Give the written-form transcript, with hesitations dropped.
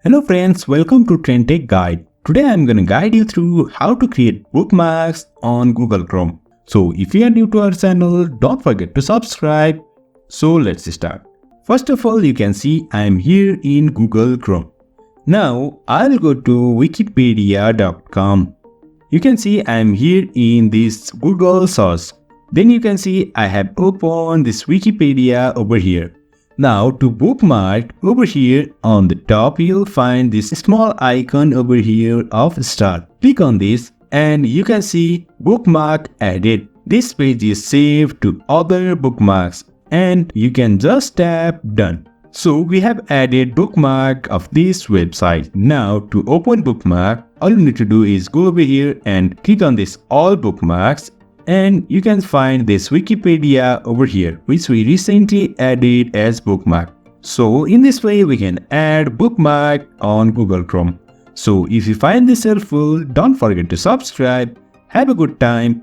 Hello friends, welcome to TrendTech Guide. Today I'm going to guide you through how to create bookmarks on Google Chrome. So if you are new to our channel, don't forget to subscribe. So let's start. First of all, you can see I'm here in Google Chrome. Now I'll go to wikipedia.com. You can see I'm here in this Google search. Then you can see I have opened this Wikipedia over here. Now to bookmark, over here on the top you'll find this small icon over here of star. Click on this and you can see bookmark added. This page is saved to other bookmarks and you can just tap done. So we have added bookmark of this website. Now to open bookmark, all you need to do is go over here and click on this all bookmarks. And you can find this Wikipedia over here, which we recently added as bookmark. So in this way, we can add bookmark on Google Chrome. So if you find this helpful, don't forget to subscribe. Have a good time.